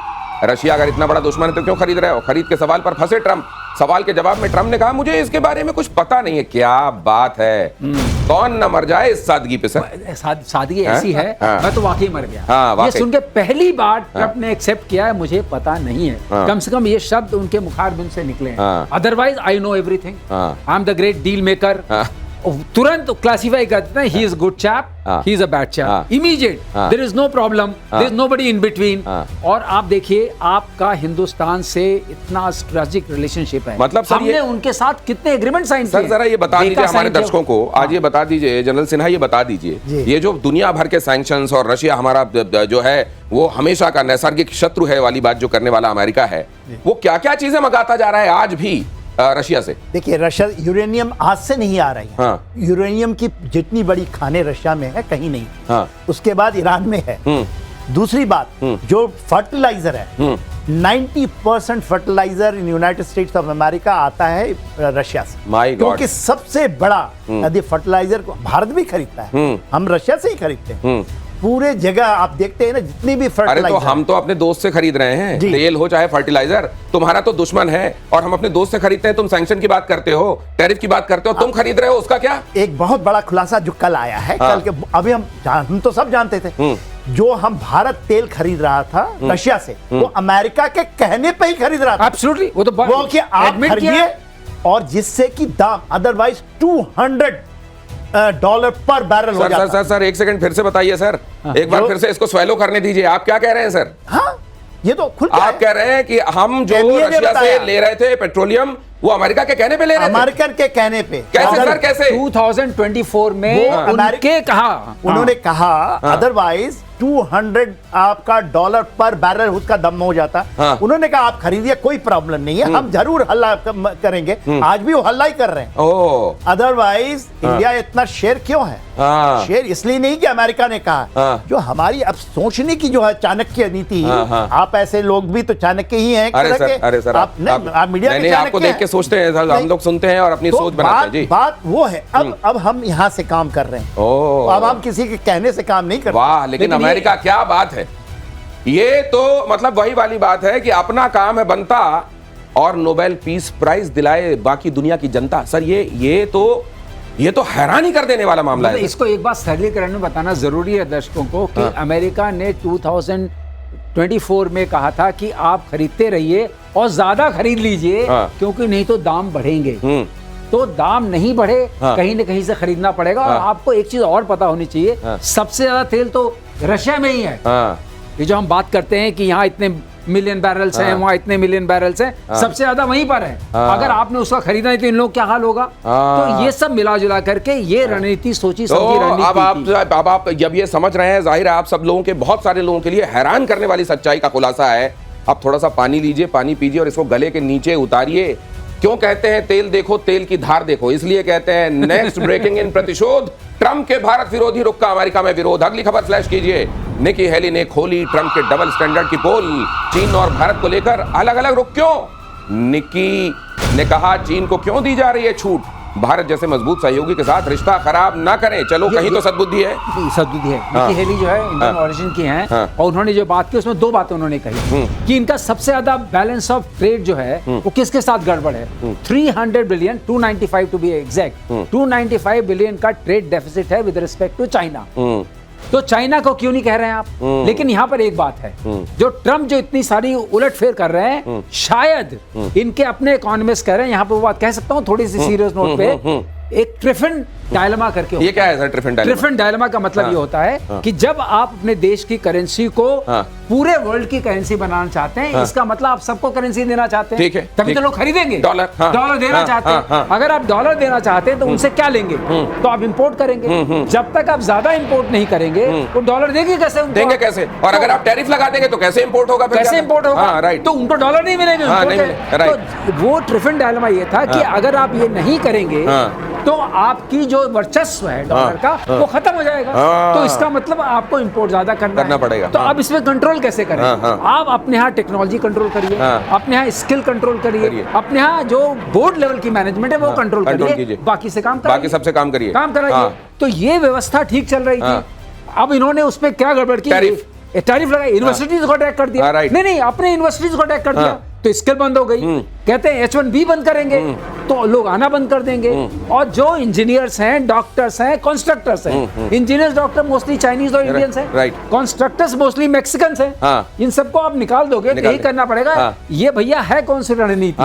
रशिया अगर इतना बड़ा दुश्मन है तो क्यों खरीद रहे हो? खरीद के सवाल पर फंसे ट्रंप। सवाल के जवाब में ट्रंप ने कहा, मुझे इसके बारे में कुछ पता नहीं है। क्या बात है, कौन न मर जाए इस सादगी पे सर। सादगी ऐसी है, मैं तो वाकई मर गया। ये वाकई। सुन के पहली बार ट्रंप ने एक्सेप्ट किया है, मुझे पता नहीं है। कम से कम ये शब्द उनके मुखारबिंद से निकले हैं। Otherwise I know everything, I am the great deal maker. तुरंत क्लासिफाई करते हैं, he is good chap, he is a bad chap, immediate, there is no problem, there is nobody in between. और आप देखिए, आपका हिंदुस्तान से इतना स्ट्रेटेजिक रिलेशनशिप है, मतलब सर हमने उनके साथ कितने एग्रीमेंट साइन किए। सर जरा ये बता दीजिए हमारे दर्शकों को, आज ये बता दीजिए जनरल सिन्हा, ये बता दीजिए, ये जो दुनिया भर के सैंक्शंस और रशिया हमारा जो है वो हमेशा का नैसर्गिक शत्रु है वाली बात जो करने वाला अमेरिका है, वो क्या क्या चीजें मंगाता जा रहा है आज भी रशिया से? देखिए, रशिया यूरेनियम आज से नहीं आ रही है। हाँ। यूरेनियम की जितनी बड़ी खानें रशिया में है कहीं नहीं। हाँ। उसके बाद ईरान में है। दूसरी बात, जो फर्टिलाइजर है, 90% fertiliser in United States of America आता है रशिया से। My god. क्योंकि सबसे बड़ा यदि फर्टिलाइजर को भारत भी खरीदता है, हम रशिया से ही खरीदते हैं। पूरे जगह आप देखते हैं ना, जितनी भी फर्टिलाइजर। अरे तो हम तो अपने दोस्त से खरीद रहे हैं, तेल हो चाहे फर्टिलाइजर। तुम्हारा तो दुश्मन है और हम अपने दोस्त से खरीदते हैं। तुम सैंक्शन की बात करते हो, टैरिफ की बात करते हो, तुम खरीद रहे हो, उसका क्या? एक बहुत बड़ा खुलासा जो कल आया है, कल के अभी हम तो सब जानते थे, जो हम भारत तेल खरीद रहा था रशिया से, वो अमेरिका के कहने पे ही खरीद रहा था। एब्सोल्युटली, वो तो वो कि आप खरीदिए, और जिससे कि दाम अदरवाइज $200 पर बैरल हो जाता। सर एक सेकंड फिर से बताइए सर, एक बार फिर से इसको स्वेलो करने दीजिए। आप क्या कह रहे हैं सर? हाँ, ये तो खुल आप कह रहे हैं कि हम जो रशिया से ले रहे थे पेट्रोलियम, वो अमेरिका के कहने पे ले रहे थे? अमेरिकन के कहने पे। कैसे सर, कैसे? 2024 में उन्होंने कहा अदरवाइज 200 आपका डॉलर पर बैरल उसका दम हो जाता। उन्होंने कहा आप खरीदिए, कोई प्रॉब्लम नहीं है, हम जरूर हल्ला करेंगे। आज भी वो हल्ला ही कर रहे हैं। अदरवाइज इंडिया इतना शेयर क्यों है? शेयर इसलिए नहीं कि अमेरिका ने कहा, जो हमारी अब सोचने की जो है चाणक्य नीति, आप ऐसे लोग भी तो चाणक्य ही हैं। अरे सर, आप मीडिया के आपको देख के सोचते हैं, हम लोग सुनते हैं और अपनी सोच बनाते हैं। जी, बात वो है। अब हम यहाँ से काम कर रहे हैं, अब हम किसी के कहने से काम नहीं कर रहे। वाह, लेकिन अमेरिका क्या बात है। ये तो मतलब वही वाली बात है कि अपना काम है बनता और नोबेल पीस प्राइज दिलाए बाकी दुनिया की जनता। सर ये तो हैरानी कर देने वाला मामला है। इसको एक बात सरलीकरण में बताना जरूरी है दर्शकों को कि अमेरिका ने 2024 में कहा था कि आप खरीदते रहिए और ज्यादा खरीद लीजिए, क्योंकि नहीं तो दाम बढ़ेंगे। तो दाम नहीं बढ़े, कहीं न कहीं से खरीदना पड़ेगा। और आपको एक चीज और पता होनी चाहिए, सबसे ज्यादा तेल तो रशिया में ही है। ये जो हम बात करते हैं कि यहाँ इतने मिलियन बैरल्स हैं, वहाँ इतने मिलियन बैरल्स हैं, सबसे ज्यादा वहीं पर है। अगर आपने उसका खरीदा नहीं तो इन लोग क्या हाल होगा? तो ये सब मिला जुला करके ये रणनीति सोची समझी रणनीति। अब आप जब ये समझ रहे हैं, जाहिर है आप सब लोगों के, बहुत सारे लोगों के लिए हैरान करने वाली सच्चाई का खुलासा है। आप थोड़ा सा पानी लीजिए, पानी पीजिए और इसको गले के नीचे उतारिए। क्यों कहते हैं तेल देखो तेल की धार देखो? इसलिए कहते हैं नेक्स्ट ब्रेकिंग इन प्रतिशोध, ट्रंप के भारत विरोधी रुख का अमेरिका में विरोध। अगली खबर फ्लैश कीजिए। निकी हेली ने खोली ट्रंप के डबल स्टैंडर्ड की पोल। चीन और भारत को लेकर अलग अलग रुख क्यों? निकी ने कहा, चीन को क्यों दी जा रही है छूट? भारत जैसे मजबूत सहयोगी के साथ रिश्ता खराब ना करें। चलो कहीं तो सद्बुद्धि है। सद्बुद्धि है। निकी हेली जो है इंडियन ओरिजिन की हैं, और उन्होंने जो बात की उसमें दो बातें उन्होंने कही कि इनका सबसे ज्यादा बैलेंस ऑफ ट्रेड जो है वो किसके साथ गड़बड़ है। 300 billion, 295 to be exact, 295 billion का ट्रेड डेफिसिट है विद रिस्पेक्ट टू चाइना। तो चाइना को क्यों नहीं कह रहे हैं आप? लेकिन यहाँ पर एक बात है, जो ट्रम्प जो इतनी सारी उलटफेर कर रहे हैं, शायद इनके अपने इकोनॉमिस्ट कह रहे हैं, यहाँ पर वो बात कह सकता हूँ थोड़ी सी सीरियस नोट पे, एक ट्रिफिन डायलेमा करके ये क्या है सर ट्रिफिन डायलेमा? ट्रिफिन डायलेमा का मतलब ये होता है कि जब आप अपने देश की करेंसी को पूरे वर्ल्ड की करेंसी बनाना चाहते हैं, इसका मतलब आप सबको करेंसी देना चाहते हैं, ठीक है, तभी तो लोग खरीदेंगे। डॉलर देना चाहते हैं। अगर आप डॉलर देना चाहते हैं तो उनसे क्या लेंगे? तो आप इंपोर्ट करेंगे। जब तक आप ज्यादा इंपोर्ट नहीं करेंगे तो डॉलर देंगे कैसे? देंगे कैसे? और अगर आप टैरिफ लगा देंगे तो कैसे इंपोर्ट होगा? कैसे इंपोर्ट होगा? राइट, तो उनको डॉलर नहीं मिलेंगे। तो वो ट्रिफिन डायलेमा ये था कि अगर आप ये नहीं करेंगे तो आपकी जो वर्चस्व है डॉलर का वो खत्म हो जाएगा। तो इसका मतलब आपको इंपोर्ट ज्यादा करना पड़ेगा। तो अब इसमें कंट्रोल कैसे करें? आप अपने यहाँ टेक्नोलॉजी कंट्रोल करिए, अपने यहाँ स्किल कंट्रोल करिए, अपने यहाँ जो बोर्ड लेवल की मैनेजमेंट है वो कंट्रोल करिए, बाकी से काम बाकी सबसे काम करिए, काम कराइए। तो ये व्यवस्था ठीक चल रही थी। अब इन्होंने उसमें क्या गड़बड़ की? टैरिफ लगाई, यूनिवर्सिटीज को अटैक कर दिया। नहीं, अपने यूनिवर्सिटीज को अटैक कर दिया तो स्किल बंद हो गई। कहते हैं H1B बंद करेंगे तो लोग आना बंद कर देंगे। और जो इंजीनियर्स हैं, डॉक्टर्स हैं, कॉन्स्ट्रक्टर्स हैं, इंजीनियर्स डॉक्टर मोस्टली चाइनीज और इंडियंस हैं, कॉन्स्ट्रक्टर्स मोस्टली मैक्सिकन्स हैं, इन सबको आप निकाल दोगे तो यही करना पड़ेगा। ये भैया है कौन सी रणनीति?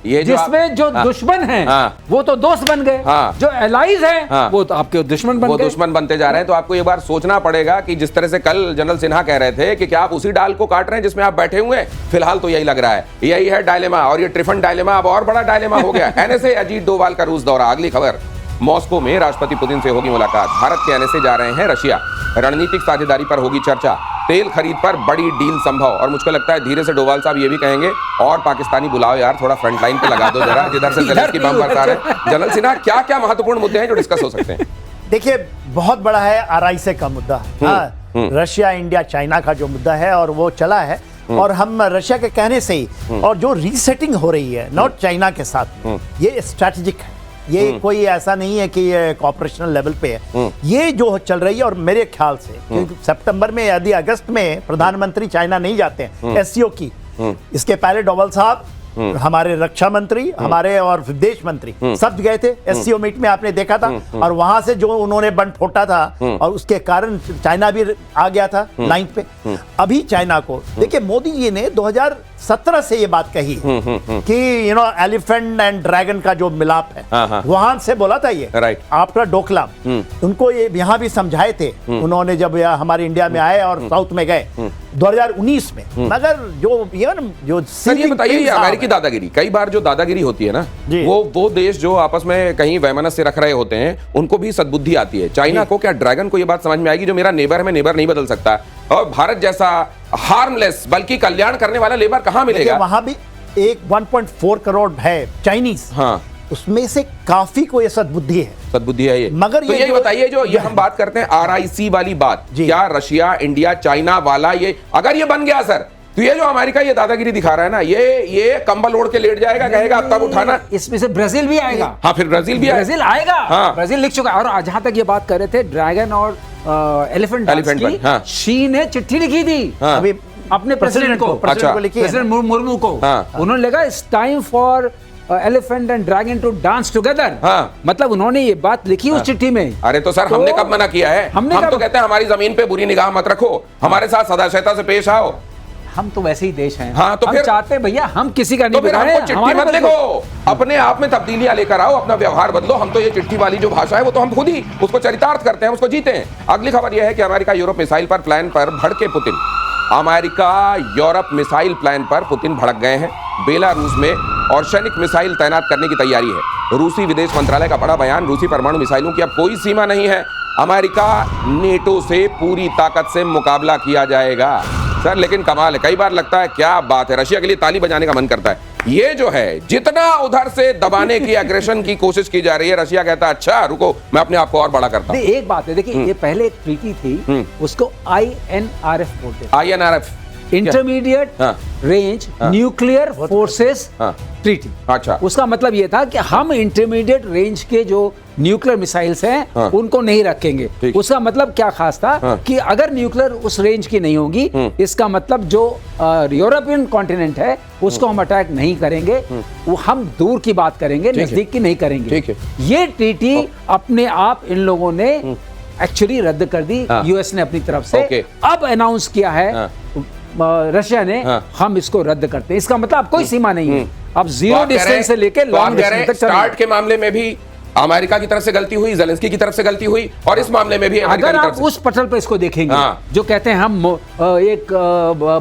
ये जिसमें जो दुश्मन है वो तो दोस्त बन गए, जो एलाइज है वो तो आपके दुश्मन बन गए, दुश्मन बनते जा रहे हैं। तो आपको एक बार सोचना पड़ेगा कि जिस तरह से कल जनरल सिन्हा कह रहे थे कि क्या आप उसी डाल को काट रहे हैं जिसमें आप बैठे हुए हैं, फिलहाल तो यही लग रहा है, यही है डायलेमा। और ये ट्रिफन डायलेमा अब और बड़ा डायलेमा हो गया। एनएसए अजीत डोभाल का रूस दौरा। अगली खबर, मॉस्को में राष्ट्रपति पुतिन से होगी मुलाकात। भारत के एनएसए जा रहे हैं रशिया, रणनीतिक साझेदारी पर होगी चर्चा, तेल खरीद पर बड़ी डील संभव। और मुझको लगता है धीरे से डोभाल साहब ये भी कहेंगे और पाकिस्तानी बुलाओ यार, थोड़ा फ्रंट लाइन पे लगा दो जरा, जिधर से की बम बरसा रहे। जनरल सिन्हा, क्या क्या महत्वपूर्ण मुद्दे हैं जो डिस्कस हो सकते हैं? देखिए, बहुत बड़ा है आरआईसी का मुद्दा, रशिया, इंडिया, चाइना का जो मुद्दा है और वो चला है। और हम रशिया के कहने से ही और जो रीसेटिंग हो रही है नॉर्थ चाइना के साथ, ये स्ट्रैटेजिक है। ये कोई ऐसा नहीं है कि ये ऑपरेशनल लेवल पे है। ये जो चल रही है, और मेरे ख्याल से क्योंकि सितंबर में यदि अगस्त में प्रधानमंत्री चाइना नहीं जाते हैं एससीओ की, इसके पहले डोभाल साहब, हमारे रक्षा मंत्री, हमारे और विदेश मंत्री सब गए थे एससीओ मीट में, आपने देखा था। और वहां से जो उन्होंने बंद फोड़ा था और उसके कारण चाइना भी आ गया था लाइन पे। अभी चाइना को देखिए, मोदी जी ने 2017 से ये बात कही कि एलिफेंट एंड ड्रैगन का जो मिलाप है, वहां से बोला था ये आफ्टर डोकलाम। उनको ये यहाँ भी समझाए थे उन्होंने जब हमारे इंडिया में आए और साउथ में गए 2019 में। मगर जो ये बताइए, अमेरिकी दादागिरी, कई बार जो दादागिरी होती है ना, वो देश जो आपस में कहीं वैमनस्य रख रहे होते हैं उनको भी सद्बुद्धि आती है। चाइना को क्या, ड्रैगन को ये बात समझ में आएगी जो मेरा नेबर है, मैं नेबर नहीं बदल सकता। और भारत जैसा हार्मलेस बल्कि कल्याण करने वाला लेबर कहां मिलेगा? वहां भी 1.4 करोड़ है चाइनीज, उसमें से काफी को ये सद्बुद्धि है ये। मगर तो यही बताइए, जो ये हम बात करते हैं आरआईसी वाली बात, क्या रशिया, इंडिया, चाइना वाला ये अगर ये बन गया सर, तो ये जो अमेरिका ये दादागिरी दिखा रहा है ना, ये कंबल ओढ़ के लेट जाएगा, कहेगा अब तब उठाना। इसमें से ब्राजील भी आएगा। हाँ, फिर ब्राजील भी आएगा। ब्राजील लिख चुका है। और जहां तक ये बात कर रहे थे ड्रैगन और एलिफेंट की, शी ने चिट्ठी लिखी थी अभी अपने प्रेसिडेंट को, प्रेसिडेंट मुर्मू को। उन्होंने लिखा it's time for elephant and dragon to dance together. मतलब उन्होंने ये बात लिखी उस चिट्ठी में। अरे तो सर, हमने कब मना किया है? हम तो कहते हैं हमारी जमीन पे बुरी निगाह मत रखो, हमारे साथ सदाशयता से पेश आओ। हम तो वैसे ही देश हैं। हाँ, तो हम चाहते हैं भैया हम किसी का नहीं बिगाड़े, चिट्ठी मत लिखो, अपने आप में तब्दीलियां लेकर आओ, अपना व्यवहार बदलो। हम तो ये चिट्ठी वाली जो भाषा है वो तो हम खुद ही उसको चरितार्थ करते हैं, उसको जीते हैं। अगली खबर यह है कि अमेरिका यूरोप मिसाइल पर प्लान पर भड़के Putin. America Europe missile plan पर पुतिन भड़क गए हैं। बेलारूस में और सैनिक मिसाइल तैनात करने की तैयारी है। रूसी विदेश मंत्रालय का बड़ा बयान, रूसी परमाणु मिसाइलों की अब कोई सीमा नहीं है। अमेरिका नेटो से पूरी ताकत से मुकाबला किया जाएगा। सर लेकिन कमाल है, कई बार लगता है क्या बात है, रशिया के लिए ताली बजाने का मन करता है। ये जो है जितना उधर से दबाने की एग्रेशन की कोशिश की जा रही है, रशिया कहता है अच्छा रुको, मैं अपने आप को और बड़ा करता हूं। एक बात है, देखिए ये पहले एक ट्रीटी थी, उसको INRF बोलते हैं। INRF intermediate range nuclear forces treaty. अच्छा, उसका मतलब ये था कि हम इंटरमीडिएट रेंज के जो न्यूक्लियर मिसाइल्स हैं उनको नहीं रखेंगे। उसका मतलब क्या खास था कि अगर न्यूक्लियर उस रेंज की नहीं होगी, इसका मतलब जो यूरोपियन कॉन्टिनेंट है उसको हम अटैक नहीं करेंगे, वो हम दूर की बात करेंगे, नजदीक की नहीं करेंगे। ये ट्रीटी अपने आप इन लोगों ने एक्चुअली रद्द कर दी, यूएस ने अपनी तरफ से। अब अनाउंस किया है रशिया ने, हम इसको रद्द करते हैं। इसका मतलब कोई सीमा नहीं है, अब जीरो डिस्टेंस से लेकर लॉन्ग डिस्टेंस तक। स्टार्ट के मामले में भी अमेरिका की तरफ से गलती हुई, ज़ेलेंस्की की तरफ से गलती हुई, और इस मामले में भी अमेरिका अगर की आप तरफ से। उस पटल पे इसको देखेंगे, हाँ। जो कहते हैं हम एक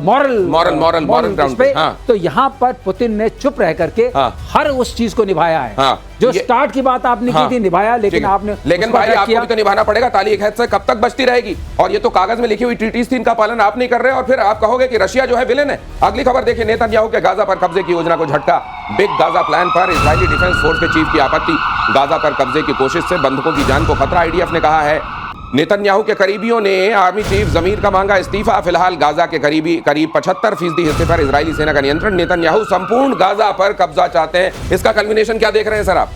मॉरल ग्राउंड पे, हाँ। तो यहाँ पर पुतिन ने चुप रह करके हाँ। हर उस चीज को निभाया है। हाँ। जो स्टार्ट की बात आपने हाँ। की थी, निभाया, ठीक लेकिन है। आपने लेकिन उसको भाई अटैक आपको किया। भी तो निभाना पड़ेगा, ताली एक हाथ से कब तक बचती रहेगी? और ये तो कागज में लिखी हुई ट्रीटीज थी, इनका पालन आप नहीं कर रहे, और फिर आप कहोगे कि रशिया जो है विलेन है। अगली खबर देखिए, नेतन्याहू के गाजा पर कब्जे की योजना को झटका। बिग गाजा प्लान पर इजरायली डिफेंस फोर्स के चीफ की आपत्ति। गाजा पर कब्जे की कोशिश से बंधकों की जान को खतरा, आईडीएफ ने कहा है। नेतन्याहू के करीबियों ने आर्मी चीफ जमीर का मांगा इस्तीफा। फिलहाल गाजा के करीब 75% हिस्से पर इजरायली सेना का नियंत्रण। नेतन्याहू संपूर्ण गाजा पर कब्जा चाहते हैं। इसका कल्मिनेशन क्या देख रहे हैं सर आप?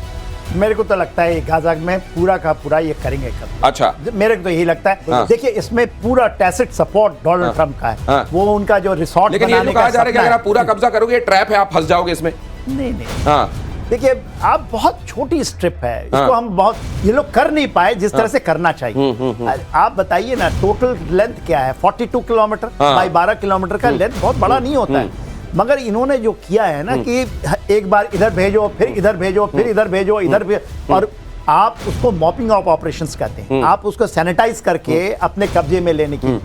मेरे को तो लगता है गाजा में पूरा का पूरा ये करेंगे कब। अच्छा, मेरे को तो यही लगता है। हाँ। देखिए, इसमें पूरा टैसिट सपोर्ट डोनाल्ड ट्रंप का है। हाँ। वो उनका जो रिसोर्ट लेकिन ये जो कहा जा रहा है कि अगर आप पूरा कब्जा करोगे, ट्रैप है, आप फंस जाओगे इसमें। नहीं। हाँ, देखिए, आप बहुत छोटी स्ट्रिप है, इसको हम बहुत ये लोग कर नहीं पाए जिस तरह से करना चाहिए। आप बताइए ना, टोटल लेंथ क्या है? 42 किलोमीटर बाई 12 किलोमीटर का लेंथ बहुत बड़ा नहीं होता है। मगर इन्होंने जो किया है ना कि एक बार इधर भेजो, फिर इधर भेजो, फिर इधर भेजो, इधर भेजो, और आप उसको मॉपिंग ऑफ ऑपरेशंस कहते हैं। आप उसको सैनिटाइज करके अपने कब्जे में लेने की,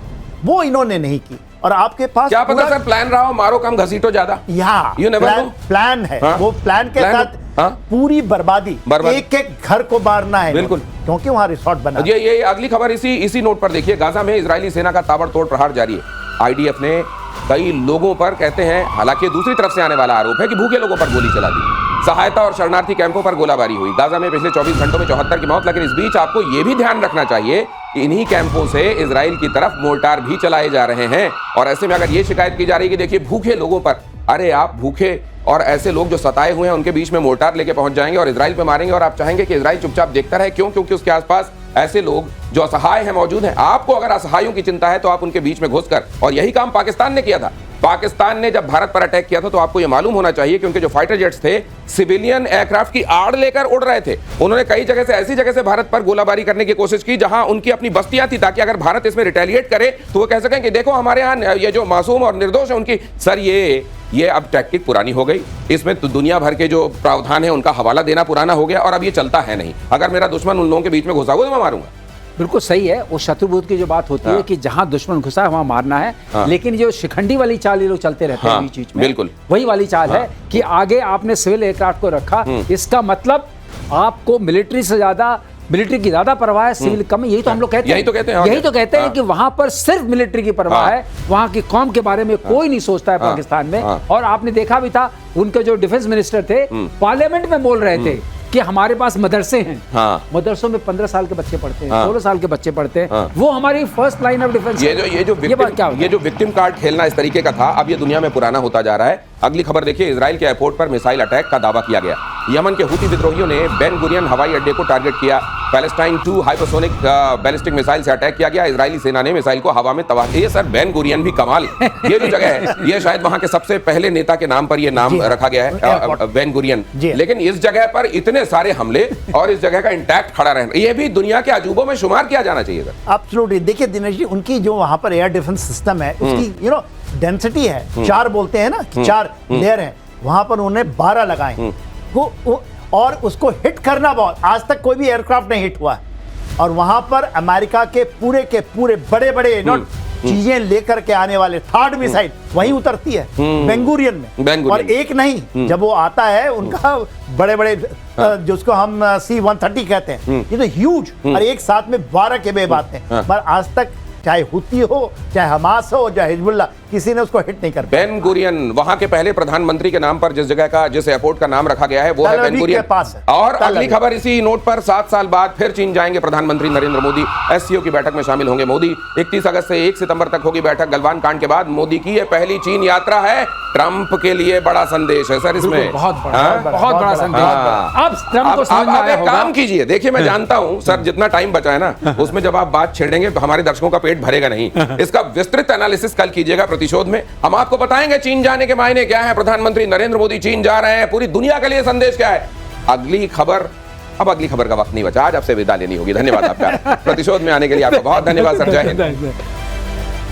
वो इन्होंने नहीं की। और आपके पास क्या पता सर प्लान रहा हो, मारो कम घसीटो ज्यादा। You never know। प्लान है। हाँ? वो प्लान के प्लान- साथ हाँ? पूरी बर्बादी, बर्बादी। एक एक घर को मारना है। बिल्कुल। क्योंकि वहां रिसोर्ट बना। ये अगली खबर इसी नोट पर देखिए। गाजा में इजरायली सेना का ताबड़तोड़ प्रहार जारी है। आईडीएफ ने कई लोगों पर, कहते हैं, हालांकि दूसरी तरफ से आने वाला आरोप है कि भूखे लोगों पर गोली चला दी। सहायता और शरणार्थी कैंपों पर गोलाबारी हुई। गाजा में पिछले 24 घंटों में 74 की मौत। लेकिन इस बीच आपको यह भी ध्यान रखना चाहिए कि इन्हीं कैंपों से इजराइल की तरफ मोर्टार भी चलाए जा रहे हैं। और ऐसे में अगर ये शिकायत की जा रही है कि देखिए भूखे लोगों पर, अरे आप भूखे और ऐसे लोग जो सताए हुए हैं उनके बीच में मोर्टार लेके पहुंच जाएंगे और इजराइल पे मारेंगे, और आप चाहेंगे कि इजराइल चुपचाप देखता रहे। क्यों? क्योंकि उसके आसपास ऐसे लोग जो असहाय हैं मौजूद हैं। आपको अगर असहायों की चिंता है तो आप उनके बीच में घुसकर, और यही काम पाकिस्तान ने किया था। पाकिस्तान ने जब भारत पर अटैक किया था तो आपको यह मालूम होना चाहिए कि उनके जो फाइटर जेट्स थे सिविलियन एयरक्राफ्ट की आड़ लेकर उड़ रहे थे। उन्होंने कई जगह से, ऐसी जगह से भारत पर गोलाबारी करने की कोशिश की जहां उनकी अपनी बस्तियां थी, ताकि अगर भारत इसमें रिटेलिएट करे तो वो कह सकें कि देखो हमारे यहाँ ये जो मासूम और निर्दोष है उनकी। सर ये अब टैक्टिक पुरानी हो गई। इसमें तो दुनिया भर के जो प्रावधान है उनका हवाला देना पुराना हो गया, और अब ये चलता है नहीं। अगर मेरा दुश्मन उन लोगों के बीच में घुसा हुआ तो मैं मारूंगा। बिल्कुल सही है। वो शत्रुबुद्ध की जो बात होती है कि जहां दुश्मन घुसा है वहां मारना है। लेकिन जो शिखंडी वाली चाल ये लोग चलते रहते हैं बीच बीच में, बिल्कुल वही वाली चाल है कि आगे आपने सिविल एयरक्राफ्ट को रखा, इसका मतलब आपको मिलिट्री से ज्यादा, मिलिट्री की ज्यादा परवाह है, सिविल कम। यही तो हम लोग कहते हैं, यही तो कहते हैं कि वहां पर सिर्फ मिलिट्री की परवाह है, वहां की कौम के बारे में कोई नहीं सोचता है पाकिस्तान में। और आपने देखा भी था, उनके जो डिफेंस मिनिस्टर थे पार्लियामेंट में बोल रहे थे कि हमारे पास मदरसे हैं। मदरसों में 15 साल के बच्चे पढ़ते हैं, 16 साल के बच्चे पढ़ते हैं। वो हमारी फर्स्ट लाइन ऑफ डिफेंस। ये जो विक्टिम कार्ड खेलना इस तरीके का था, अब ये दुनिया में पुराना होता जा रहा है। अगली खबर देखिए, इजराइल के एयरपोर्ट पर मिसाइल अटैक का दावा किया गया। यमन के हूती विद्रोहियों ने बेन गुरियन हवाई अड्डे को टारगेट किया। पैलेस्टाइन 2 हाइपरसोनिक बैलिस्टिक मिसाइल से अटैक किया गया। इजरायली सेना ने मिसाइल को हवा में तबाह किया। सर बेन गुरियन भी कमाल। ये जो जगह है, ये शायद वहां के सबसे पहले नेता के नाम पर ये नाम रखा गया है, बेन गुरियन। लेकिन इस जगह पर इतने सारे हमले और इस जगह का इंटैक्ट खड़ा रहना, ये भी दुनिया के अजूबों में शुमार किया जाना चाहिए सर। एब्सोल्युटली। देखिए दिनेश जी, उनकी जो वहां पर एयर डिफेंस सिस्टम है, उसकी डेंसिटी है, 4 बोलते हैं ना, 4 लेयर है, वहां पर उन्होंने 12 लगाए। और उसको हिट करना बहुत, आज तक कोई भी एयरक्राफ्ट नहीं हिट हुआ है। और वहां पर अमेरिका के पूरे बड़े बड़े चीजें लेकर के आने वाले थर्ड मिसाइल वहीं उतरती है बेंगुरियन में। और एक नहीं, जब वो आता है उनका बड़े बड़े जिसको हम C-130 कहते हैं, ये तो ह्यूज, और एक साथ में 12 के बेब आते हैं। पर आज तक चाहे हुती हो, चाहे हमास हो, चाहे हिजबुल्लाह, किसी ने उसको हिट नहीं कर पाया। बेन गुरियन वहां के पहले प्रधानमंत्री के नाम पर जिस एयरपोर्ट का नाम रखा गया है वो है बेन गुरियन। और अगली खबर इसी नोट पर, 7 साल बाद फिर चीन जाएंगे प्रधानमंत्री नरेंद्र मोदी। एससीओ की बैठक में शामिल होंगे मोदी। 31 अगस्त से 1 सितंबर तक होगी बैठक। गलवान कांड के बाद मोदी की यह पहली चीन यात्रा है। ट्रंप के लिए बड़ा संदेश है सर इसमें, बहुत बड़ा संदेश। अब ट्रंप को समझ में आया होगा। काम कीजिए। देखिए मैं जानता हूं सर, जितना टाइम बचा है ना उसमें जब आप बात छेड़ेंगे तो हमारे दर्शकों का पेट भरेगा नहीं। इसका विस्तृत एनालिसिस कल कीजिएगा प्रतिशोध में। हम आपको बताएंगे चीन जाने के मायने क्या है, प्रधानमंत्री नरेंद्र मोदी चीन जा रहे हैं, पूरी दुनिया के लिए संदेश क्या है। अगली खबर का वक्त नहीं बचा, आज आपसे विदा लेनी होगी। धन्यवाद आपका प्रतिशोध में आने के लिए, आपका बहुत धन्यवाद सर। जय हिंद।